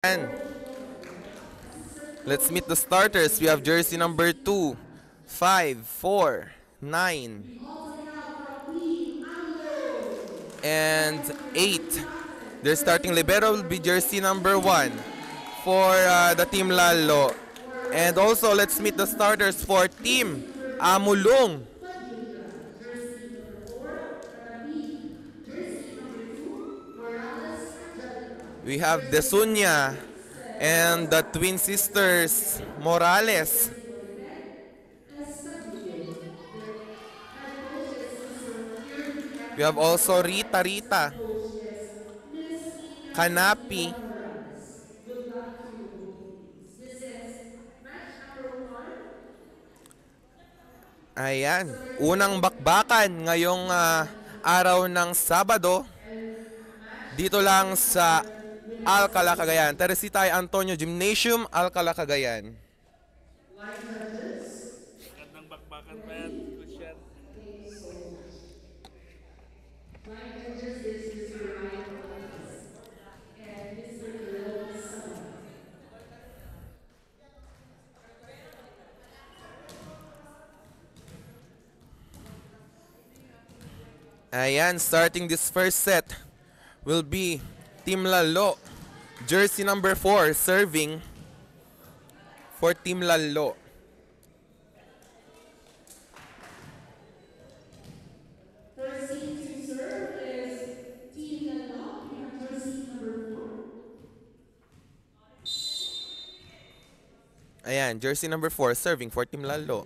And let's meet the starters. We have jersey number 2, 5, 4, 9, and 8. Their starting libero will be jersey number 1 for the Team Lalo. And also, let's meet the starters for Team Amulong. We have Desunya and the twin sisters Morales. We have also Rita, Kanapi, ayan, unang bakbakan ngayong araw ng Sabado dito lang sa Alcala, Cagayan. Teresita Antonio Gymnasium, Alcala, Cagayan. Magandang bakbakan pa yan, Christian. Ayan, starting this first set will be Team Lalo. Jersey number 4 serving for Team Lalo. Ayan, jersey number 4 serving for Team Lalo.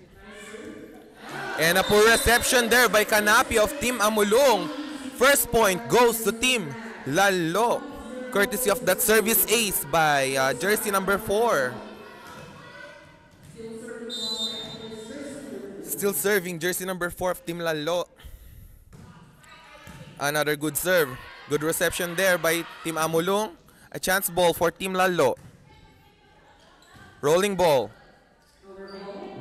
And a poor reception there by Kanapi of Team Amulong. First point goes to Team Lalo, courtesy of that service ace by jersey number 4. Still serving jersey number 4 of Team Lalo. Another good serve. Good reception there by Team Amulong. A chance ball for Team Lalo. Rolling ball.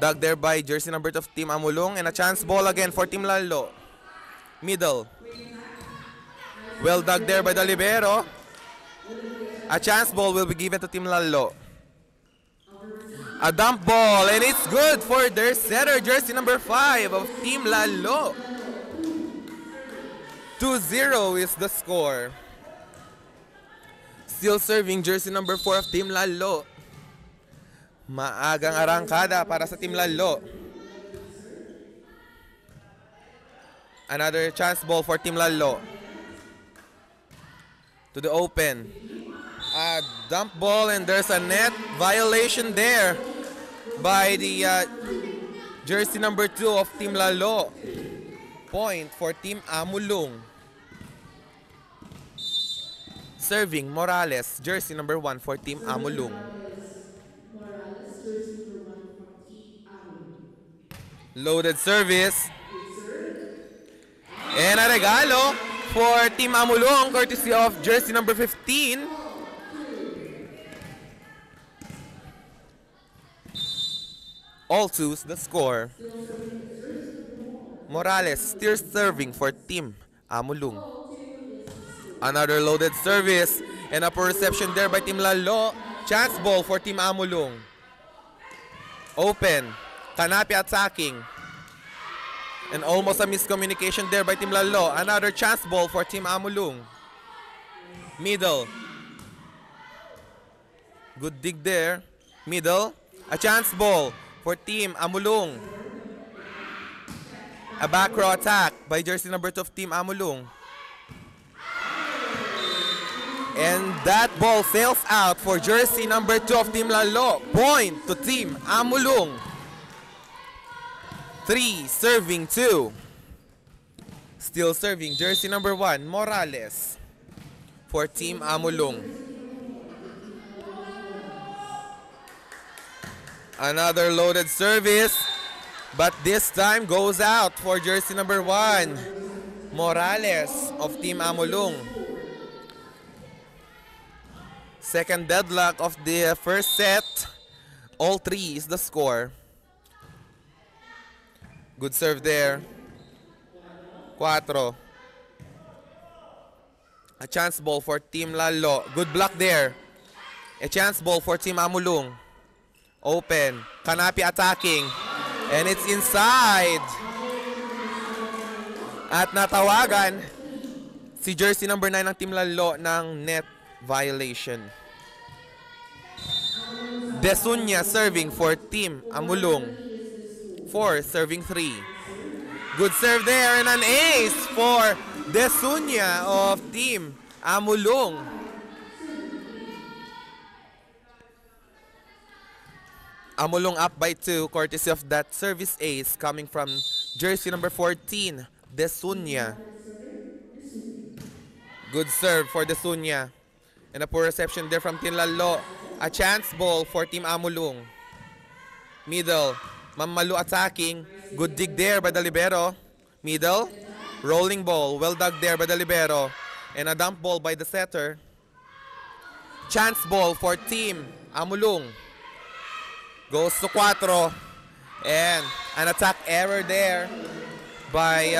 Dug there by jersey number 2 of Team Amulong. And a chance ball again for Team Lalo. Middle. Well dug there by the libero. A chance ball will be given to Team Lalo. A dump ball, and it's good for their setter, jersey number 5 of Team Lalo. 2-0 is the score. Still serving jersey number 4 of Team Lalo. Maagang arangkada para sa Team Lalo. Another chance ball for Team Lalo. To the open. A dump ball, and there's a net violation there by the jersey number 2 of Team Lalo. Point for Team Amulong. Serving Morales, jersey number 1 for Team Amulong. Loaded service. And a regalo for Team Amulong, courtesy of jersey number 15. All twos the score. Morales still serving for Team Amulong. Another loaded service and a poor reception there by Team Lalo. Chance ball for Team Amulong. Open. Kanapi attacking. And almost a miscommunication there by Team Lalo. Another chance ball for Team Amulong. Middle. Good dig there. Middle. A chance ball for Team Amulong. A back row attack by jersey number 2 of Team Amulong. And that ball sails out for jersey number 2 of Team Lalo. Point to Team Amulong. 3 serving 2. Still serving jersey number 1, Morales for Team Amulong. Another loaded service, but this time goes out for jersey number 1, Morales of Team Amulong. Second deadlock of the first set. All 3 is the score. Good serve there. 4. A chance ball for Team Lalo. Good block there. A chance ball for Team Amulung. Open. Kanapi attacking. And it's inside. At natawagan si jersey number 9 ng Team Lalo ng net violation. Desunya serving for Team Amulung. 4 serving 3. Good serve there and an ace for Desunya of Team Amulung. Amulung up by 2 courtesy of that service ace coming from jersey number 14, Desunya. Good serve for Desunya. And a poor reception there from Team Lalo. A chance ball for Team Amulung. Middle. Mamalu attacking. Good dig there by the libero. Middle. Rolling ball. Well dug there by the libero. And a dump ball by the setter. Chance ball for Team Amulung. Goes to 4. And an attack error there by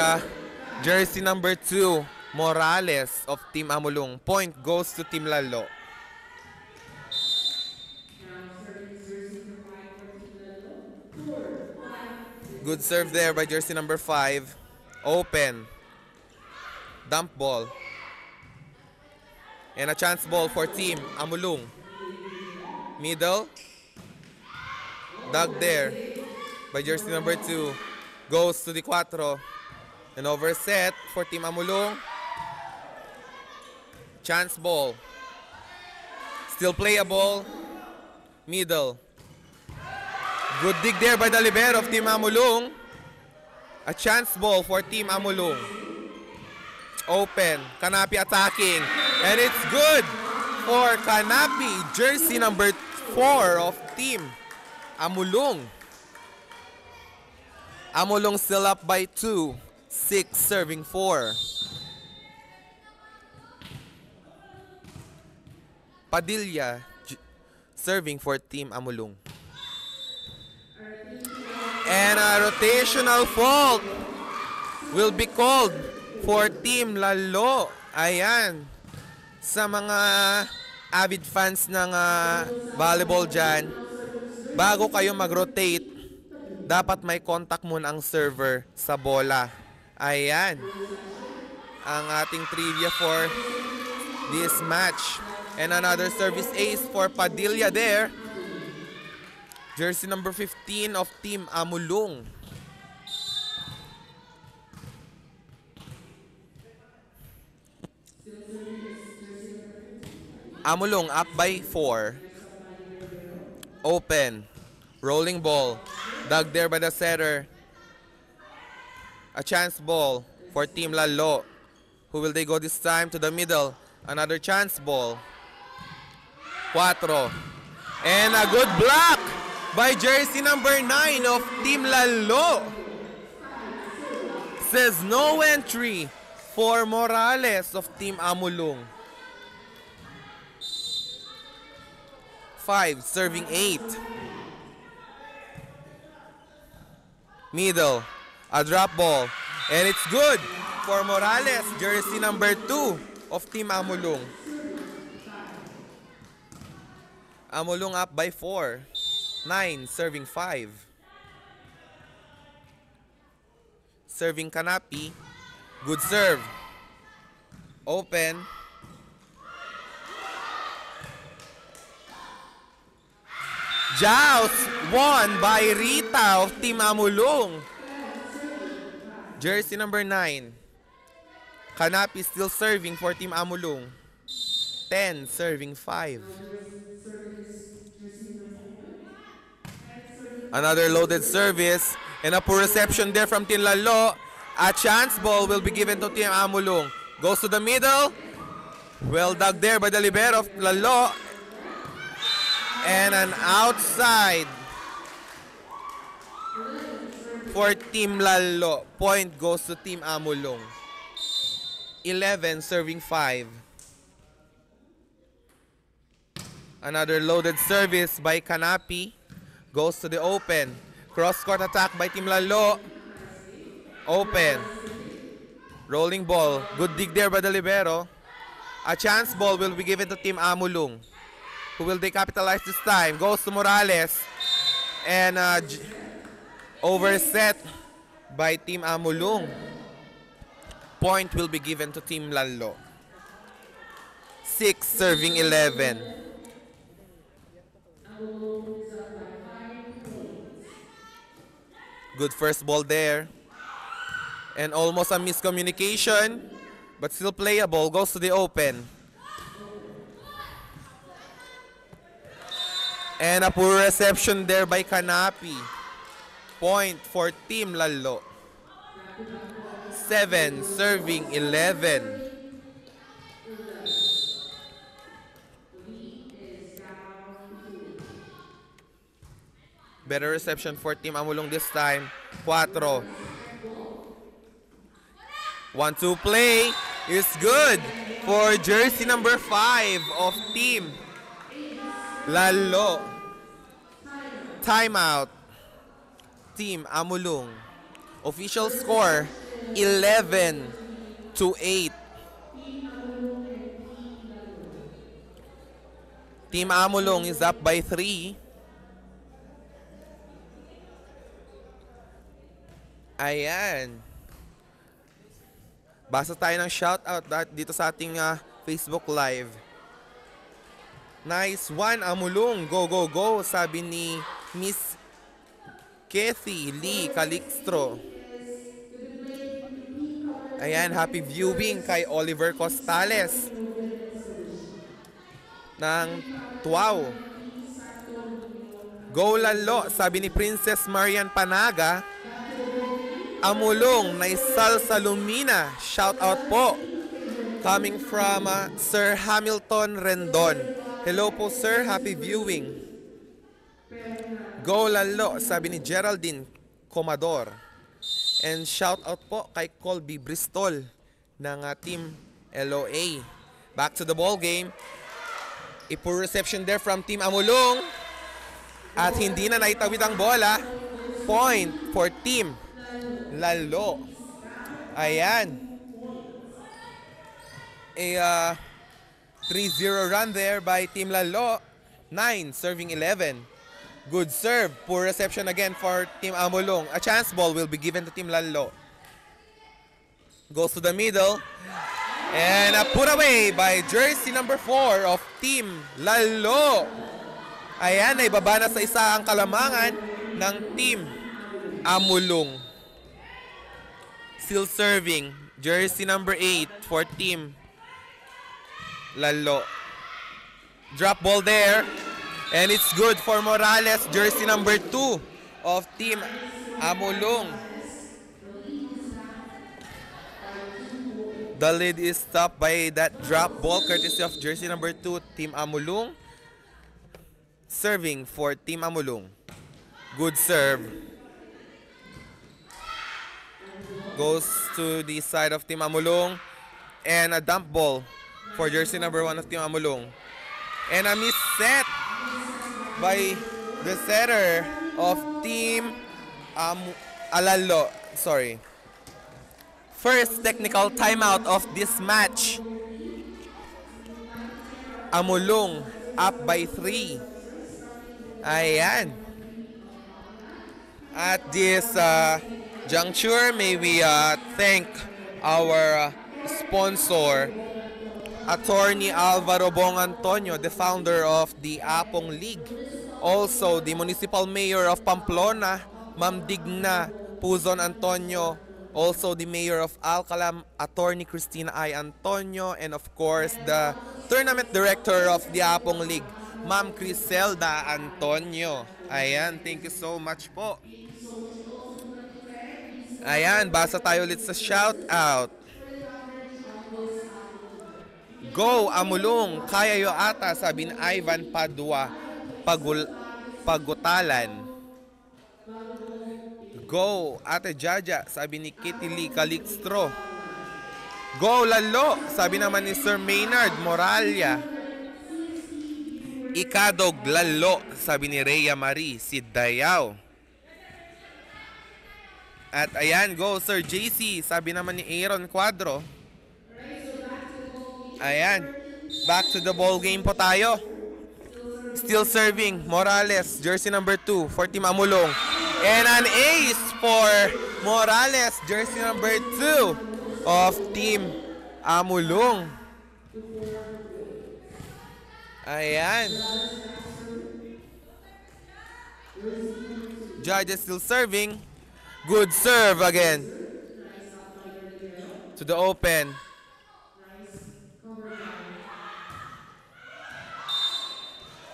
jersey number 2, Morales of Team Amulung. Point goes to Team Lalo. Good serve there by jersey number 5. Open. Dump ball. And a chance ball for Team Amulung. Middle. Dug there by jersey number 2. Goes to the 4. An overset for Team Amulung. Chance ball. Still playable. Middle. Good dig there by the libero of Team Amulung. A chance ball for Team Amulung. Open. Kanapi attacking. And it's good for Kanapi. Jersey number 4 of Team Amulung. Amulung still up by 2. 6 serving 4. Padilla serving for Team Amulung. And a rotational fault will be called for Team Lalo. Ayan. Sa mga avid fans ng volleyball dyan, bago kayo mag-rotate, dapat may contact muna ang server sa bola. Ayan. Ang ating trivia for this match. And another service ace for Padilla there. Jersey number 15 of Team Amulung. Amulung up by 4. Open. Rolling ball. Dug there by the setter. A chance ball for Team Lalo. Who will they go this time? To the middle. Another chance ball. 4. And a good block by jersey number 9 of Team Lalo. Says no entry for Morales of Team Amulung. 5 serving 8. Middle. A drop ball. And it's good for Morales, jersey number 2 of Team Amulung. Amulung up by 4. 9 serving 5. Serving Kanapi. Good serve. Open. Joust won by Rita of Team Amulung. Jersey number 9. Kanapi still serving for Team Amulung. 10 serving 5. Another loaded service and a poor reception there from Team Lalo. A chance ball will be given to Team Amulung. Goes to the middle. Well dug there by the libero of Lalo. And an outside for Team Lalo. Point goes to Team Amulung. 11 serving 5. Another loaded service by Kanapi. Goes to the open. Cross-court attack by Team Lalo. Open. Rolling ball. Good dig there by the libero. A chance ball will be given to Team Amulung. Who will they capitalize this time? Goes to Morales. And overset by Team Amulong. Point will be given to Team Lallo. 6 serving 11. Good first ball there. And almost a miscommunication. But still playable. Goes to the open. And a poor reception there by Kanapi. Point for Team Lallo. 7 serving 11. Better reception for Team Amulong this time. 4. 1-2 play is good for jersey number 5 of Team Lallo. Timeout. Team Amulong. Official score 11-8. Team Amulong is up by 3. Ayan. Basa tayo ng shoutout dito sa ating Facebook Live. Nice one, Amulong. Go, go, go. Sabi ni Miss Kathy Lee Calixtro. Ayan, happy viewing kay Oliver Costales ng Tuaw. Go Lallo, sabi ni Princess Marian Panaga. Amulong, Naisal Salumina. Shout out po. Coming from Sir Hamilton Rendon. Hello po sir, happy viewing. Go Lallo, sabi ni Geraldine Comador. And shout out po kay Colby Bristol ng Team LOA. Back to the ball game. A poor reception there from Team Amulong. At hindi na naitawid ang bola. Point for Team Lallo. Ayan. A 3-0 run there by Team Lallo. 9 serving 11. Good serve. Poor reception again for Team Amulong. A chance ball will be given to Team Lallo. Goes to the middle. And a put away by jersey number 4 of Team Lallo. Ayan, naibaba na sa isa ang kalamangan ng Team Amulong. Still serving, jersey number 8 for Team Lallo. Drop ball there. And it's good for Morales, jersey number 2 of Team Amulong. The lead is stopped by that drop ball courtesy of jersey number 2, Team Amulong. Serving for Team Amulong. Good serve. Goes to the side of Team Amulong. And a dump ball for jersey number 1 of Team Amulong. And a miss set by the setter of Team Lallo. Sorry. First technical timeout of this match. Amulong up by 3. Ayan. At this juncture, may we thank our sponsor, Attorney Alvaro Bong Antonio, the founder of the Apong League. Also, the Municipal Mayor of Pamplona, Ma'am Digna Puzon Antonio. Also, the Mayor of Alcalam, Attorney Cristina I. Antonio. And of course, the Tournament Director of the Apong League, Ma'am Criselda Antonio. Ayan, thank you so much po. Ayan, basa tayo ulit sa shoutout. Go, Amulong, kaya yo ata, sabi ni Ivan Padua Pagutalan. Go, Ate Jaja, sabi ni Kitty Lee Calixtro. Go, Lallo, sabi naman ni Sir Maynard Moralia. Ikadog, Lallo, sabi ni Rhea Marie Sidayaw. At ayan, go Sir JC, sabi naman ni Aaron Cuadro. Ayan, back to the ball game po tayo. Still serving, Morales, jersey number 2 for Team Amulong. And an ace for Morales, jersey number 2 of Team Amulong. Ayan. Judges still serving. Good serve again. To the open.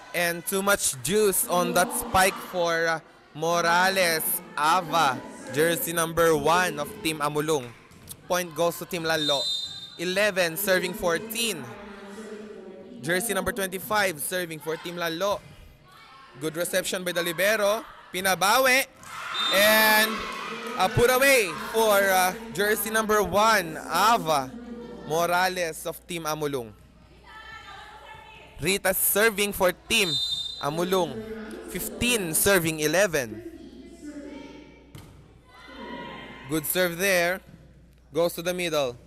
And too much juice on that spike for Morales Ava, jersey number 1 of Team Amulong. Point goes to Team Lalo. 11 serving 14. Jersey number 25 serving for Team Lalo. Good reception by the libero. Pinabawi. And a put away for jersey number 1, Ava Morales of Team Amulong. Rita serving for Team Amulong. 15 serving 11. Good serve there. Goes to the middle.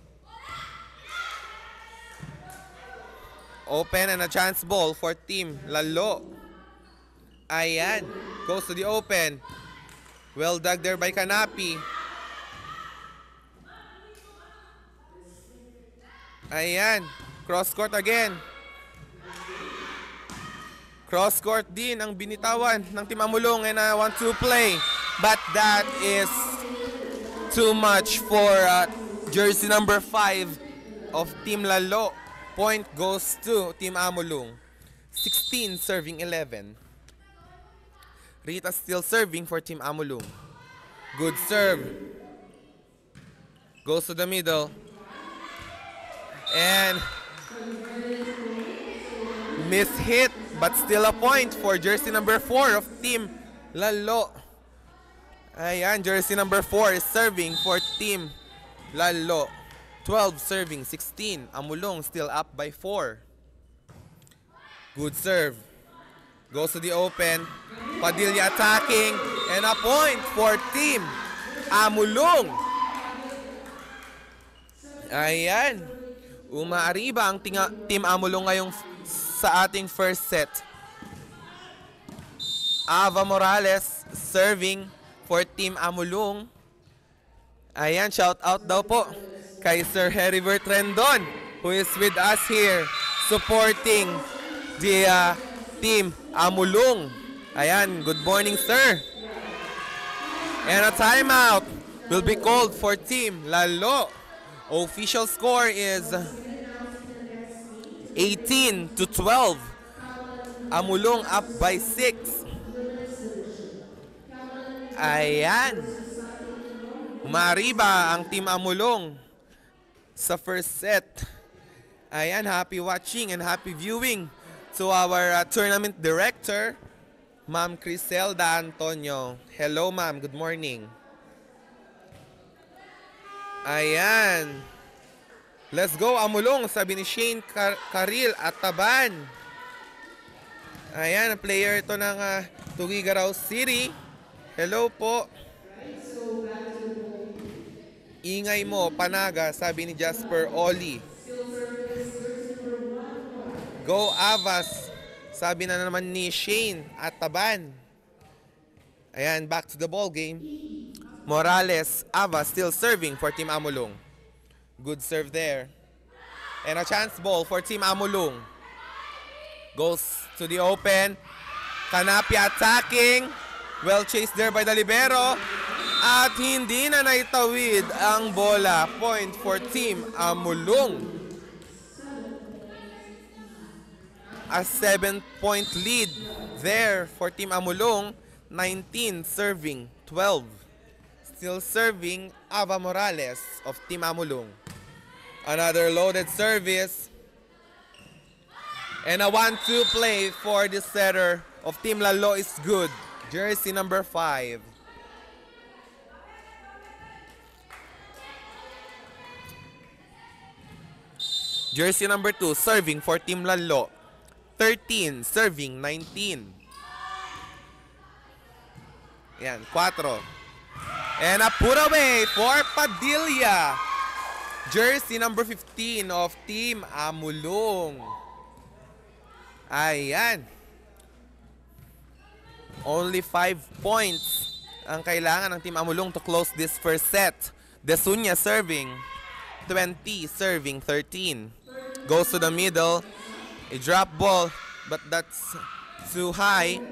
Open and a chance ball for Team Lalo. Ayan. Goes to the open. Well dug there by Kanapi. Ayan. Cross court again. Cross court din ang binitawan ng Team Amulong and a 1-2 play. But that is too much for jersey number 5 of Team Lalo. Point goes to Team Amulong. 16 serving 11. Rita still serving for Team Amulong. Good serve. Goes to the middle. And miss hit. But still a point for jersey number 4 of Team Lalo. Ayan, jersey number 4 is serving for Team Lalo. 12 serving 16. Amulong still up by 4. Good serve. Goes to the open. Padilla attacking. And a point for Team Amulong. Ayan. Umaariba ang Team Amulong ngayong sa ating first set. Ava Morales serving for Team Amulong. Ayan, shout out daw po kay Sir Heribert Rendon, who is with us here supporting the Team Amulong. Ayan, good morning, sir. And a timeout will be called for Team Lalo. Official score is 18-12. Amulong up by 6. Ayan. Umariba ang Team Amulong sa first set. Ayan, happy watching and happy viewing to our tournament director, Ma'am Criselda Antonio. Hello, ma'am. Good morning. Ayan. Let's go, Amulong, sabi ni Shane Karil at Taban. Ayan, player ito ng Tuguegarao City. Hello po. Ingay mo, Panaga, sabi ni Jasper Oli. Go Avas, sabi na naman ni Shane at Taban. Ayan, back to the ball game. Morales, Avas still serving for Team Amulong. Good serve there. And a chance ball for Team Amulong. Goes to the open. Kanapi attacking. Well chased there by the libero. At hindi na naitawid ang bola. Point for Team Amulong. A 7-point lead there for Team Amulong. 19 serving 12. Still serving Ava Morales of Team Amulong. Another loaded service. And a 1-2 play for the setter of Team Lalo is good. Jersey number 5. Jersey number 2 serving for Team Lalo. 13 serving 19. Yan, 4. And a put away for Padilla. Jersey number 15 of Team Amulong. Ayan. Only 5 points ang kailangan ng Team Amulong to close this first set. Desunya serving 20, serving 13. Goes to the middle. A drop ball, but that's too high.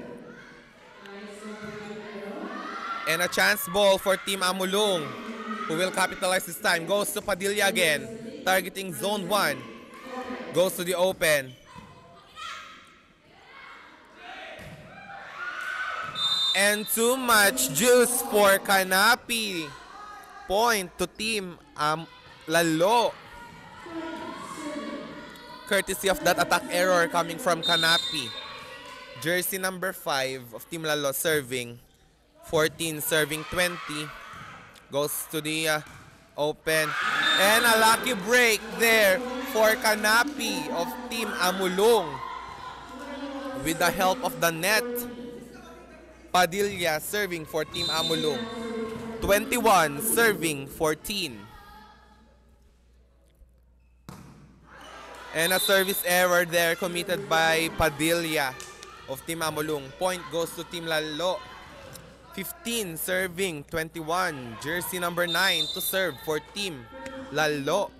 And a chance ball for Team Amulong, who will capitalize this time. Goes to Padilla again, targeting zone 1. Goes to the open. And too much juice for Kanapi. Point to Team Lalo. Courtesy of that attack error coming from Kanapi. Jersey number 5 of Team Lalo serving 14, serving 20. Goes to the open. And a lucky break there for Kanapi of Team Amulong. With the help of the net. Padilla serving for Team Amulong. 21, serving 14. And a service error there committed by Padilla of Team Amulong. Point goes to Team Lalo. 15, serving 21. Jersey number 9 to serve for Team Lalo.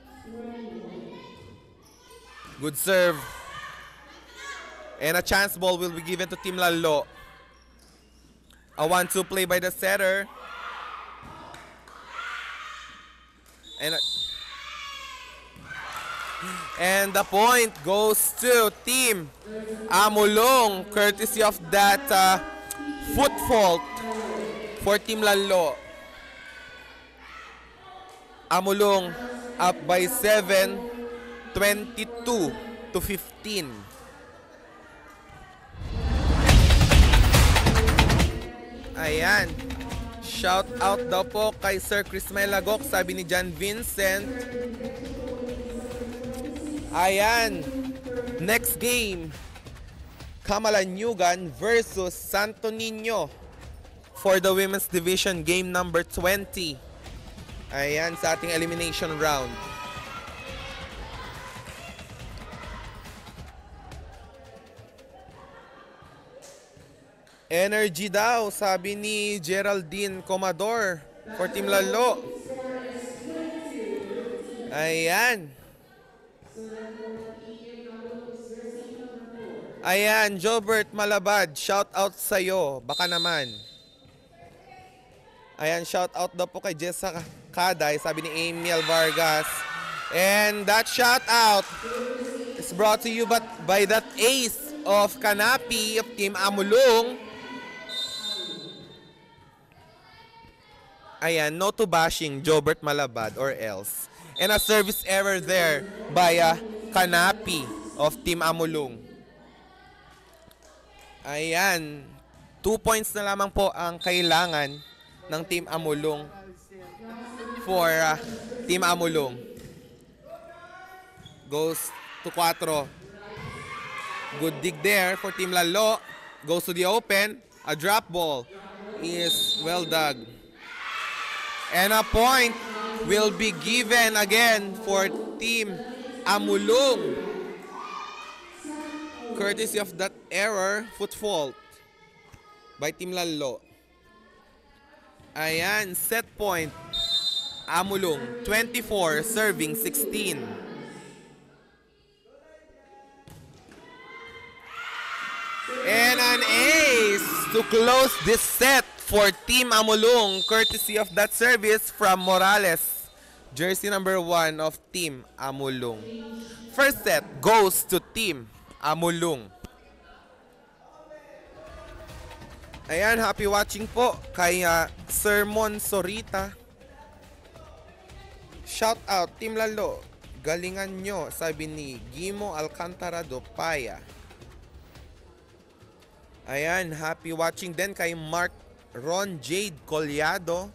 Good serve. And a chance ball will be given to Team Lalo. A 1-2 play by the setter. And the point goes to Team Amulong, courtesy of that foot fault for Team Lalo. Amulong up by 7, 22-15. Ayan. Shout out daw po kay Sir Chris Melagok, sabi ni John Vincent. Ayan. Next game, Camalanyugan versus Santo Niño for the women's division, game number 20. Ayan, sa ating elimination round. Energy daw, sabi ni Geraldine Comador for Team Lalo. Ayan. Ayan, Jobert Malabad, shout out sa'yo. Baka naman. Ayan, shout out daw po kay Jessa Kaday, sabi ni Emil Vargas. And that shout out is brought to you by that ace of Kanapi of Team Amulong. Ayan, no to bashing Jobert Malabad or else. And a service error there by Kanapi of Team Amulong. Ayan, 2 points na lamang po ang kailangan ng Team Amulong for Team Amulong. Goes to 4. Good dig there for Team Lalo. Goes to the open. A drop ball is well dug. And a point will be given again for Team Amulong. Courtesy of that error, foot fault by Team Lalo. Ayan, set point. Amulong, 24, serving 16. And an ace to close this set for Team Amulong, courtesy of that service from Morales, jersey number 1 of Team Amulong. First set goes to Team Amulong. Ayan, happy watching po kay Sir Mon Sorita. Shout out Team Lalo, galingan nyo, sabi ni Gimo Alcantara do Paya. Ayan, happy watching din kay Mark Ron Jade Collado.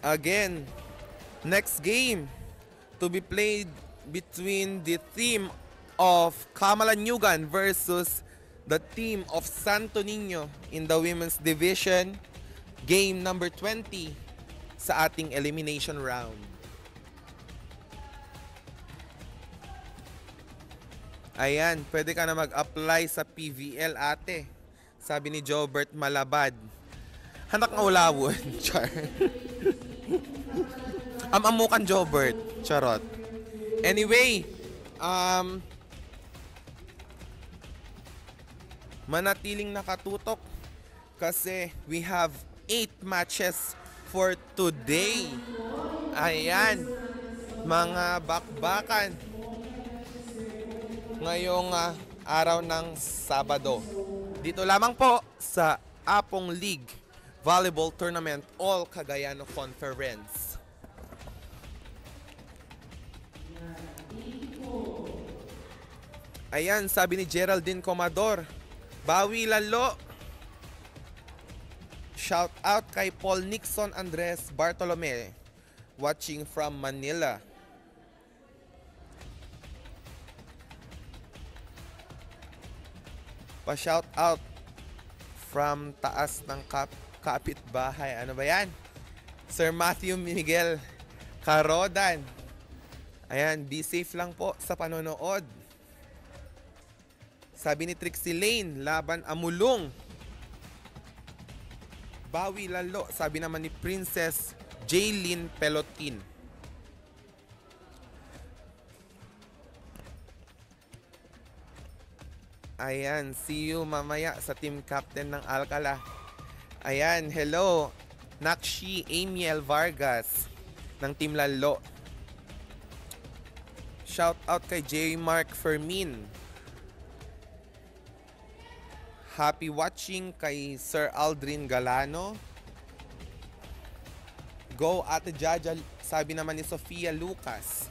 Again, next game to be played between the team of Camalanyugan versus the team of Santo Niño in the women's division, game number 20 sa ating elimination round. Ayan, pwede ka na mag-apply sa PVL ate. Sabi ni Jobert Malabad. Hanak nga ulawon. Char. Amamukan Jobert. Charot. Anyway, manatiling nakatutok kasi we have 8 matches for today. Ayan, mga bakbakan ngayong araw ng Sabado. Dito lamang po sa Apong League Volleyball Tournament All Cagayano Conference. Ayan, sabi ni Geraldine Comador, bawi lalo. Shout out kay Paul Nixon Andres Bartolome, watching from Manila. Pa-shout out from taas ng kapitbahay. Ano ba yan? Sir Matthew Miguel Carodan. Ayan, be safe lang po sa panonood. Sabi ni Trixie Lane, laban Amulong. Bawi lalo, sabi naman ni Princess Jaylin Pelotin. Ayan, see you mamaya sa team captain ng Alcala. Ayan, hello. Nakshi Amiel Vargas ng Team Lalo. Shout out kay J. Mark Fermin. Happy watching kay Sir Aldrin Galano. Go Ate Jaja, sabi naman ni Sofia Lucas.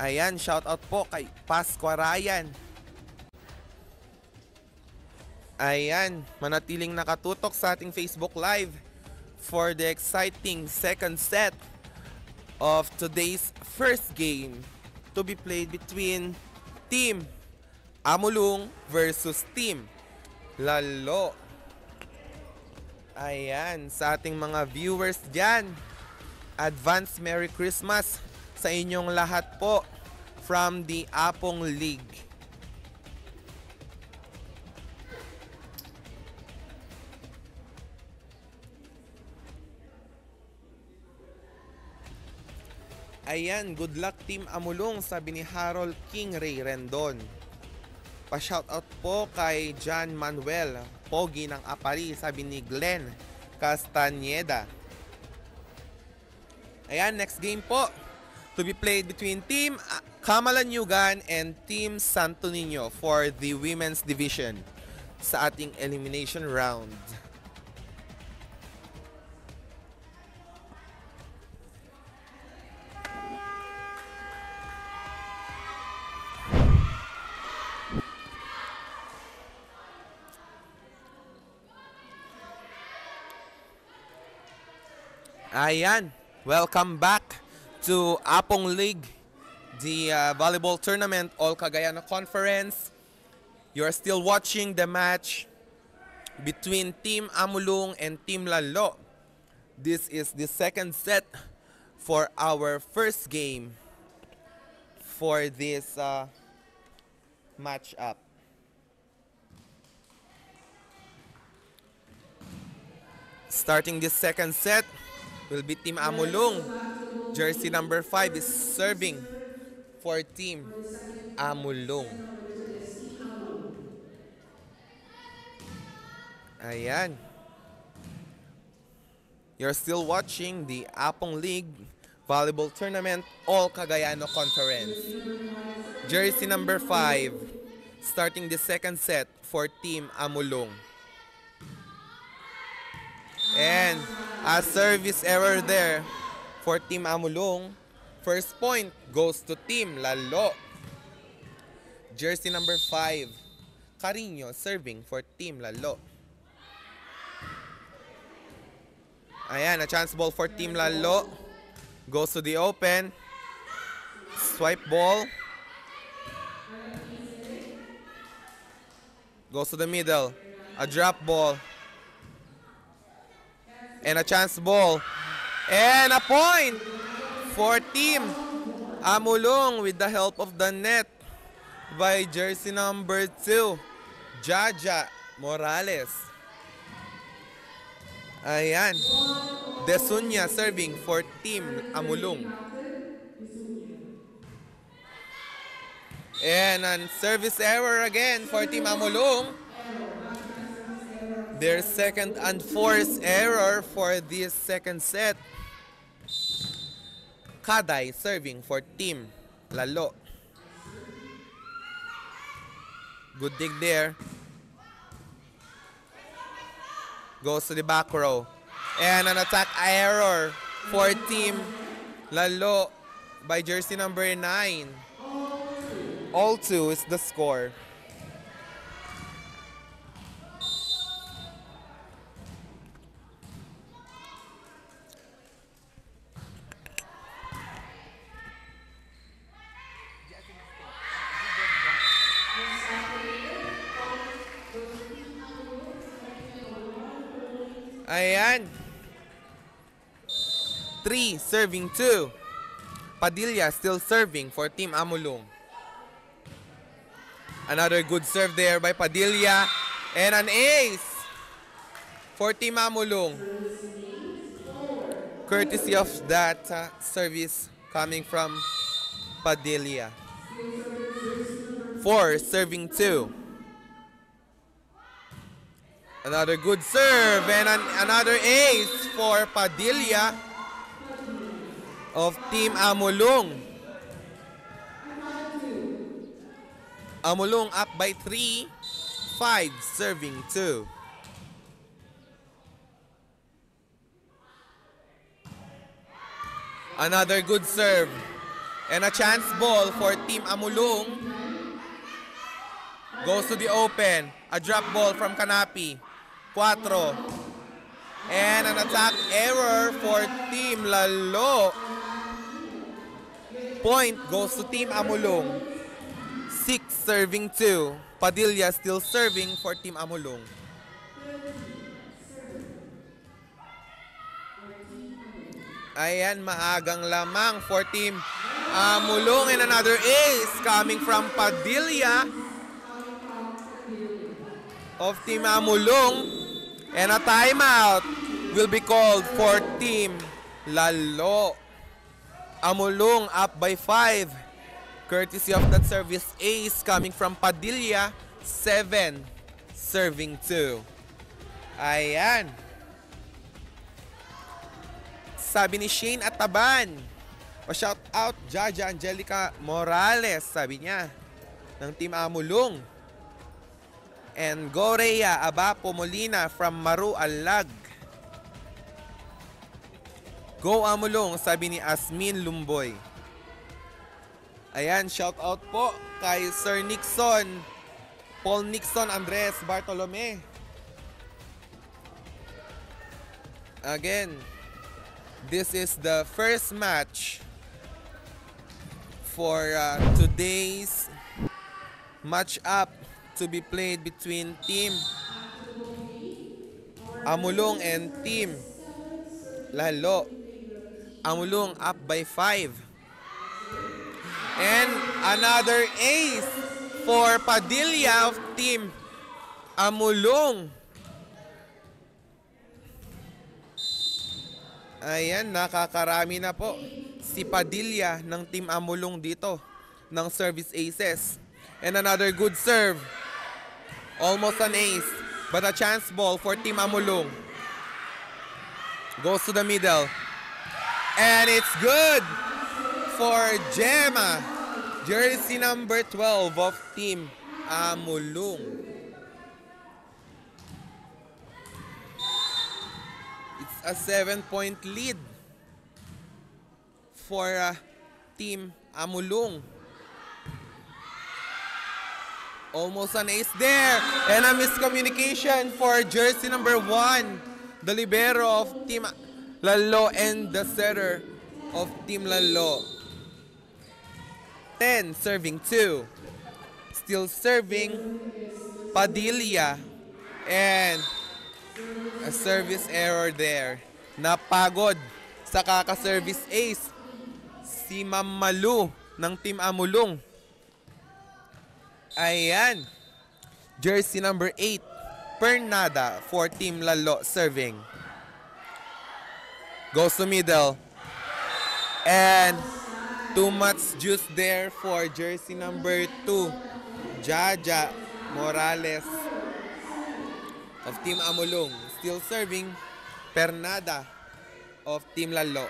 Ayan, shout out po kay Pasqua Ryan. Ayan, manatiling nakatutok sa ating Facebook Live for the exciting second set of today's first game to be played between Team Amulong versus Team Lalo. Ayan, sa ating mga viewers dyan, advance Merry Christmas sa inyong lahat po from the Apong League. Ayan, good luck Team Amulong, sabi ni Harold King Ray Rendon. Pa-shoutout po kay John Manuel Pogi ng Apari, sabi ni Glenn Castañeda. Ayan, next game po to be played between Team Camalanyugan and Team Santo Niño for the women's division sa ating elimination round. Ayan, welcome back to Apong League, the volleyball tournament, All Cagayano Conference. You are still watching the match between Team Amulong and Team Lalo. This is the second set for our first game for this matchup. Starting this second set will be Team Amulong. Jersey number 5 is serving for Team Amulong. Ayan. You're still watching the Apong League Volleyball Tournament All Cagayano Conference. Jersey number 5 starting the second set for Team Amulong. And a service error there for Team Amulong. First point goes to Team Lalo. Jersey number 5, Carino serving for Team Lalo. Ayan, a chance ball for Team Lalo. Goes to the open. Swipe ball. Goes to the middle. A drop ball. And a chance ball. And a point for Team Amulong with the help of the net. by jersey number 2, Jaja Morales. Ayan. Desunya serving for Team Amulong. And an service error again for Team Amulong. Their second and fourth error for this second set. Kaday serving for Team Lalo. Good dig there. Goes to the back row. And an attack error for Team Lalo by jersey number 9. All 2 is the score. Ayan. 3 serving 2. Padilla still serving for Team Amulong. Another good serve there by Padilla. And an ace for Team Amulong. Courtesy of that service coming from Padilla. 4 serving 2. Another good serve and another ace for Padilla of Team Amulong. Amulong up by 3. 5 serving 2. Another good serve and a chance ball for Team Amulong. Goes to the open. A drop ball from Kanapi. 4. And an attack error for Team Lalo. Point goes to Team Amulong. 6 serving 2. Padilla still serving for Team Amulong. Ayan, maagang lamang for Team Amulong. And another ace coming from Padilla of Team Amulong. And a timeout will be called for Team Lalo. Amulong up by 5. Courtesy of that service ace coming from Padilla. 7 serving 2. Ayan. Sabi ni Shane Ataban, pa-shout out Jaja Angelica Morales, sabi niya, ng Team Amulong. And Gorea Abapo Molina from Maru Alag. Go Amulong, sabi ni Asmin Lumboy. Ayan, shout out po kay Sir Nixon, Paul Nixon Andres Bartolome. Again, this is the first match for today's match-up to be played between Team Amulong and Team Lalo. Amulong up by 5. And another ace for Padilla of Team Amulong. Ayan, nakakarami na po si Padilla ng Team Amulong dito ng service aces. And another good serve. Almost an ace, but a chance ball for Team Amulong. Goes to the middle. And it's good for Gemma. Jersey number 12 of Team Amulong. It's a 7-point lead for Team Amulong. Almost an ace there. And a miscommunication for jersey number 1. The libero of Team Lalo and the setter of Team Lalo. 10 serving 2. Still serving Padilla. And a service error there. Napagod sa kaka-service ace si Ma'am Malu ng Team Amulong. Ayan. Jersey number 8, Pernada for Team Lalo serving. Goes to middle. And too much juice there for jersey number 2, Jaja Morales of Team Amulong. Still serving, Pernada of Team Lalo.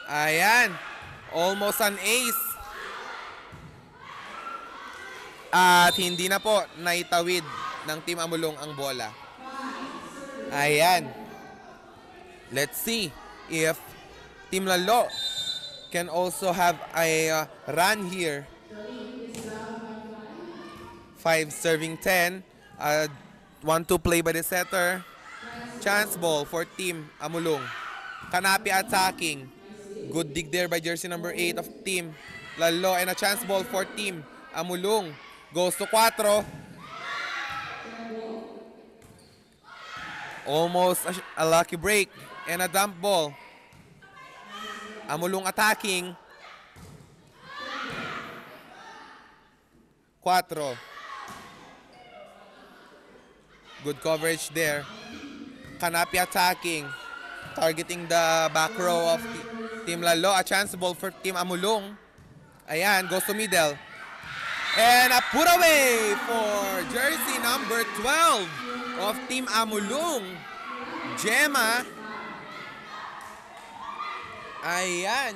Ayan. Almost an ace. At hindi na po naitawid ng Team Amulong ang bola. Ayan. Let's see if Team Lalo can also have a run here. 5 serving 10. 1-2 play by the setter. Chance ball for Team Amulong. Kanapi attacking. Good dig there by jersey number 8 of Team Lalo. And a chance ball for Team Amulong. Goes to 4. Almost a lucky break. And a dump ball. Amulong attacking. 4. Good coverage there. Kanapi attacking. Targeting the back row of Team Lalo. A chance ball for Team Amulong. Ayan, goes to middle. And a put away for jersey number 12 of Team Amulong, Gemma. Ayan.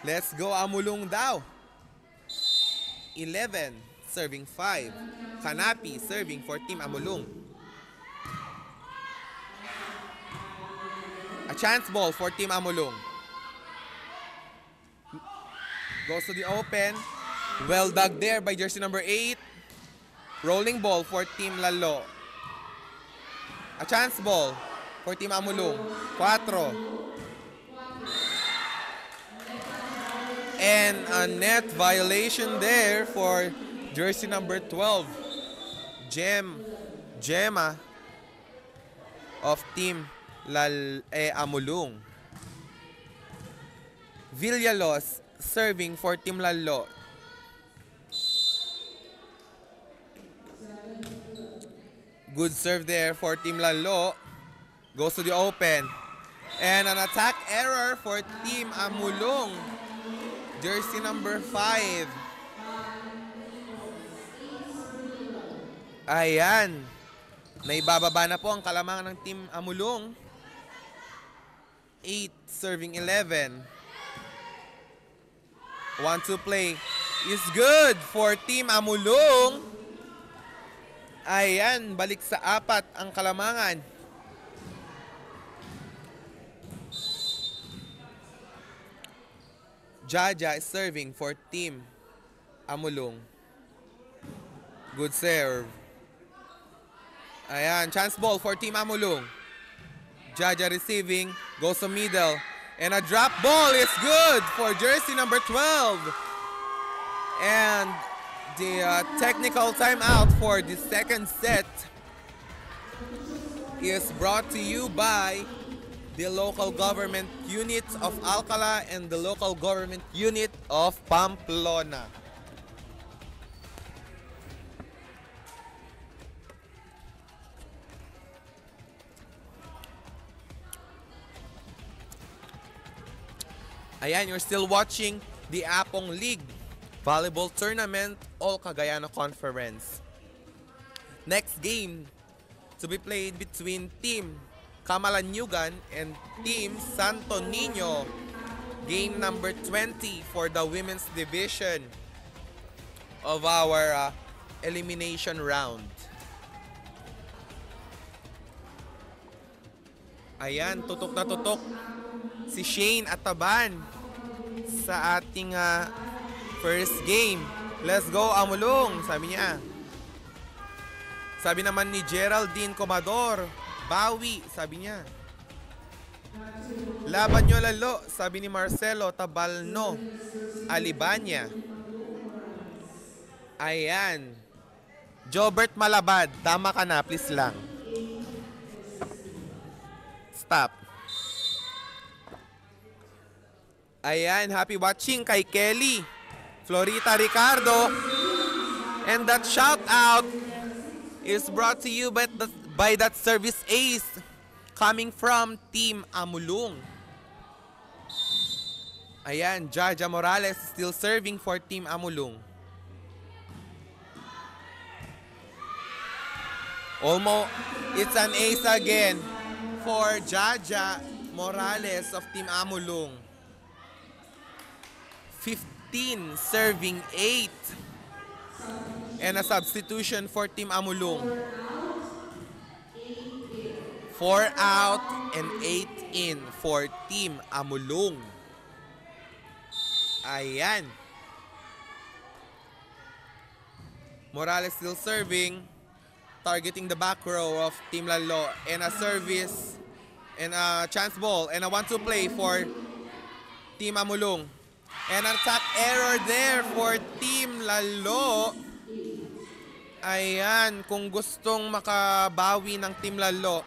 Let's go Amulong daw. 11 serving 5. Kanapi serving for Team Amulong. A chance ball for Team Amulong. Goes to the open. Well dug there by jersey number 8. Rolling ball for Team Lalo. A chance ball for Team Amulong. 4. And a net violation there for jersey number 12. Gemma of Team Amulong. Villalos serving for Team Lalo. Good serve there for Team Lalo. Goes to the open. And an attack error for Team Amulong. Jersey number 5. Ayan. Naibababa na po ang kalamangan ng Team Amulong. 8 serving 11. 1-2 play is good for Team Amulong. Ayan, balik sa 4 ang kalamangan. Jaja is serving for Team Amulong. Good serve. Ayan, chance ball for Team Amulong. Jaja receiving, goes to middle. And a drop ball is good for jersey number 12. And the technical timeout for the second set is brought to you by the local government unit of Alcala and the local government unit of Pamplona. Ayan, you're still watching the Apong League Volleyball Tournament, All Cagayano Conference. Next game to be played between Team Camalanyugan and Team Santo Niño. Game number 20 for the women's division of our elimination round. Ayan, tutok na tutok si Shane Ataban sa ating first game. Let's go Amulong, sabi niya. Sabi naman ni Geraldine Comador, bawi, sabi niya. Laban nyo Lalo, sabi ni Marcelo Tabalno Alibanya. Ayan. Jobert Malabad, tama ka na, please lang. Stop. Ayan, happy watching kay Kelly Florita Ricardo. And that shout out is brought to you by that service ace coming from Team Amulung. Ayan, Jaja Morales still serving for Team Amulung. Almost, it's an ace again for Jaja Morales of Team Amulung. 15 serving 8. And a substitution for Team Amulung. 4 out and 8 in for Team Amulung. Ayan. Morales still serving. Targeting the back row of Team Lalo. And a service. And a chance ball. And a 1-2 play for Team Amulung. And an attack error there for Team Lalo. Ayan, kung gustong makabawi ng Team Lalo,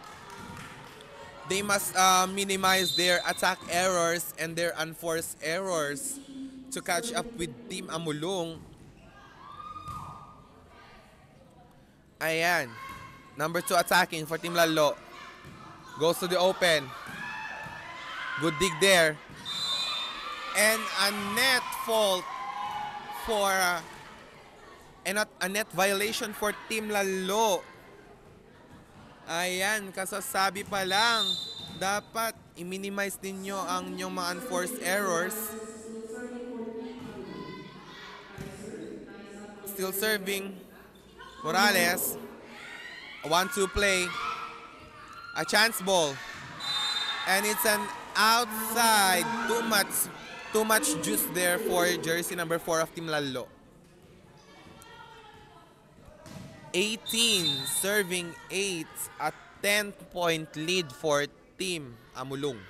they must minimize their attack errors and their unforced errors to catch up with Team Amulung. Ayan, number 2 attacking for Team Lalo. Goes to the open. Good dig there. And a net fault for... and not a net violation for Team Lalo. Ayan, kasasabi pa lang, dapat i-minimize ninyo ang inyong mga unforced errors. Still serving Morales. A 1-2 play. A chance ball. And it's an outside. Too much juice there for jersey number 4 of Team Lalo. 18 serving 8, a 10-point lead for Team Amulung.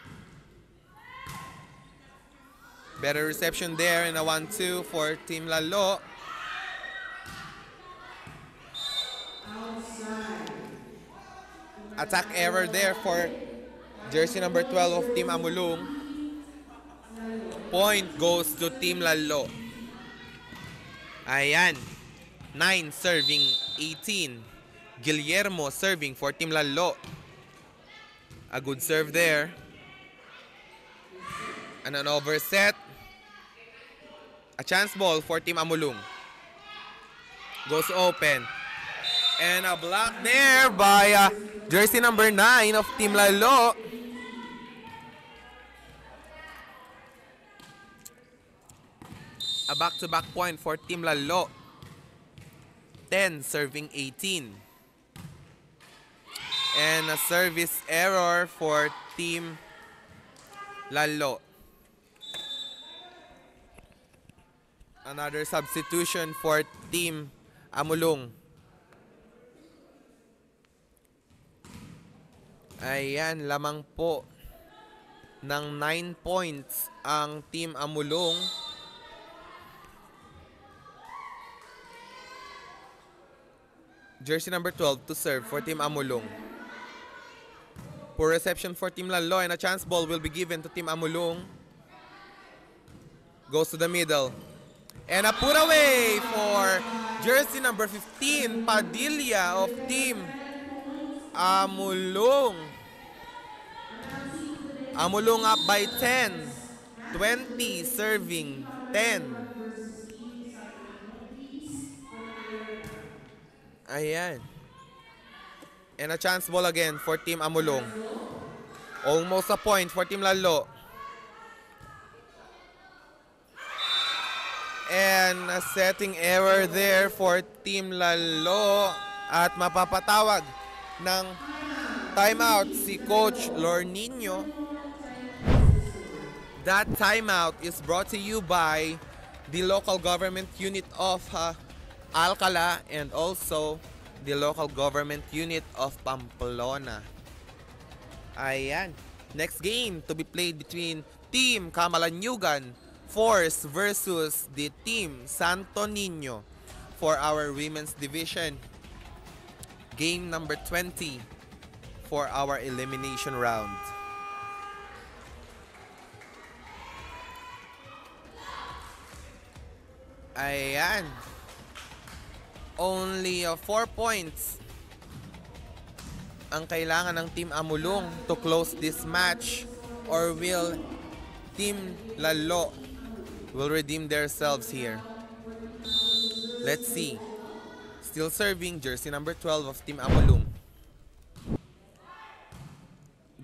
Better reception there and a 1-2 for Team Lalo. Attack error there for jersey number 12 of Team Amulung. Point goes to Team Lalo. Ayan. 9 serving 18. Guillermo serving for Team Lalo. A good serve there. And an overset. A chance ball for Team Amulung. Goes open. And a block there by jersey number 9 of Team Lalo. A back-to-back point for Team Lalo. 10 serving 18. And a service error for Team Lalo. Another substitution for Team Amulung. Ayan, lamang po ng 9 points ang Team Amulung. Jersey number 12 to serve for Team Amulung. Poor reception for Team Lalo and a chance ball will be given to Team Amulung. Goes to the middle. And a put away for jersey number 15, Padilla of Team Amulung. Amulung up by 10. 20 serving 10. Ayan. And a chance ball again for Team Amulung. Almost a point for Team Lalo. And a setting error there for Team Lalo. At mapapatawag ng timeout si Coach Lornino. That timeout is brought to you by the local government unit of Alcala and also the local government unit of Pamplona. Ayan. Next game to be played between Team Camalanyugan Force versus the Team Santo Niño for our women's division. Game number 20 for our elimination round. Ayan. Only 4 points ang kailangan ng Team Amulong to close this match, or will Team Lalo will redeem themselves here? Let's see. Still serving, jersey number 12 of Team Amulong.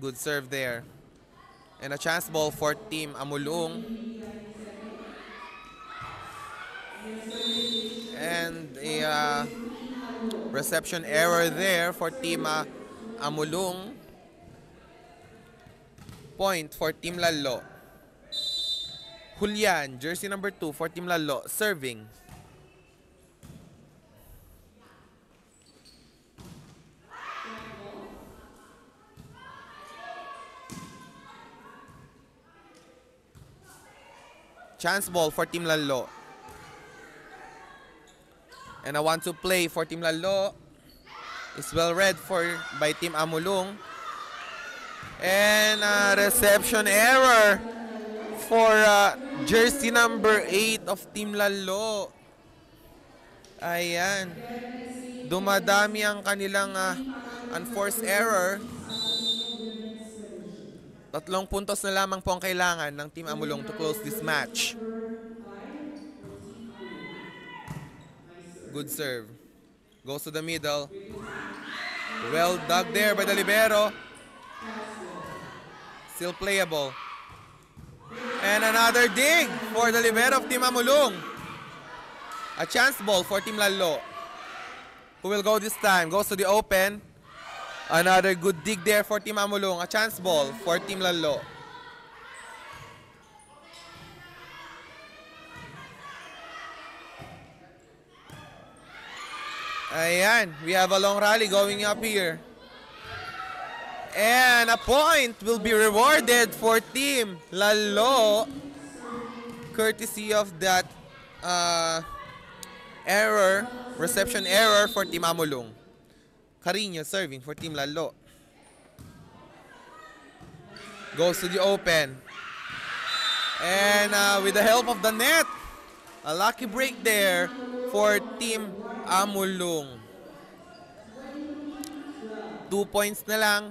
Good serve there. And a chance ball for Team Amulong. And a reception error there for Team Amulong. Point for Team Lalo. Julian, jersey number 2 for Team Lalo, serving. Chance ball for Team Lalo. And a want to play for Team Lalo is well read by Team Amulong. And a reception error for jersey number 8 of Team Lalo. Ayan. Dumadami ang kanilang unforced error. 3 puntos na lamang po ang kailangan ng Team Amulong to close this match. Good serve. Goes to the middle. Well dug there by the libero. Still playable. And another dig for the libero of Team Amulong. A chance ball for Team Lalo. Who will go this time? Goes to the open. Another good dig there for Team Amulong. A chance ball for Team Lalo. Ayan, we have a long rally going up here. And a point will be rewarded for Team Lalo, courtesy of that reception error for Team Amulong. Carino serving for Team Lalo. Goes to the open. And with the help of the net, a lucky break there for Team Amulong. 2 points na lang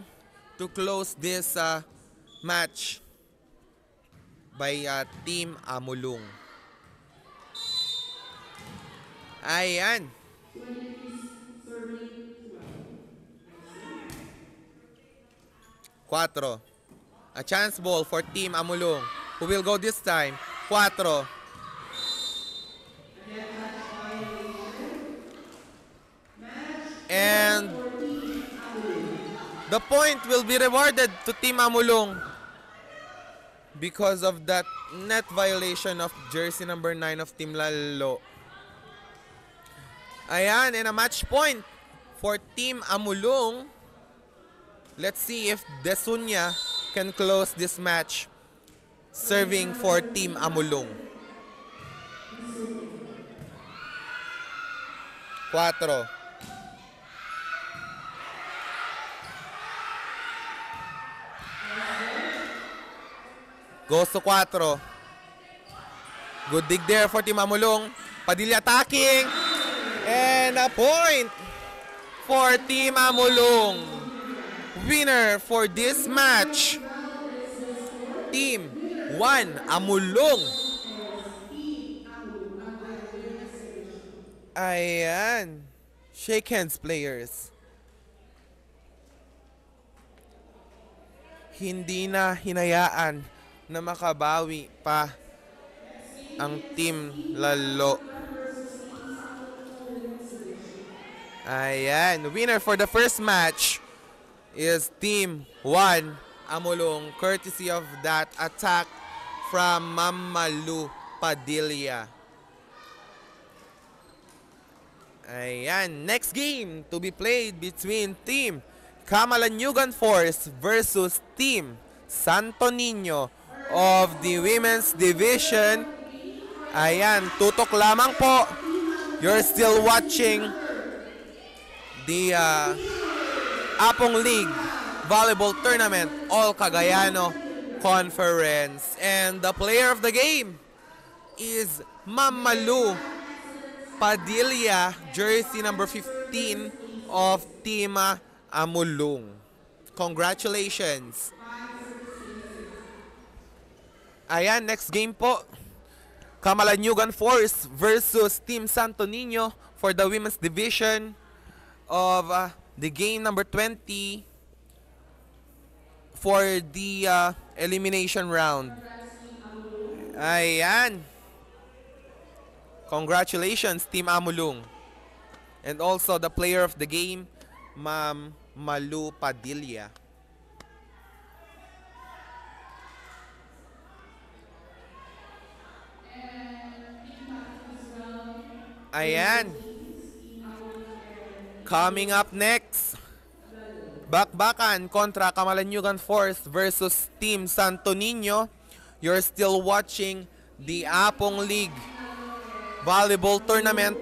to close this match by Team Amulong. Ayan. Cuatro. A chance ball for Team Amulong. Who will go this time? Cuatro. And the point will be rewarded to Team Amulong because of that net violation of jersey number 9 of Team Lalo. Ayan, and a match point for Team Amulong. Let's see if Desunya can close this match serving for Team Amulong. 4. Goes to 4. Good dig there for Team Amulong. Padilla attacking. And a point for Team Amulong. Winner for this match, Team 1 Amulong. Ayan. Shake hands, players. Hindi na hinayaan na makabawi pa ang Team Lalo. Ayan. Winner for the first match is Team 1 Amulong, courtesy of that attack from Mamalu Padilla. Ayan. Next game to be played between Team Camalanyugan Force versus Team Santo Niño of the Women's Division. Ayan. Tutok lamang po. You're still watching the Apong League Volleyball Tournament All Cagayano Conference. And the player of the game is Mamalu Padilla, jersey number 15 of Team Amulung. Congratulations. Ayan, next game po. Camalanyugan Force versus Team Santo Niño for the women's division of the game number 20 for the elimination round. Ayan. Congratulations, Team Amulung. And also the player of the game, Ma'am Malu Padilla. Ayan. Coming up next, Bakbakan kontra Camalanyugan Force versus Team Santo Niño. You're still watching the Apong League Volleyball Tournament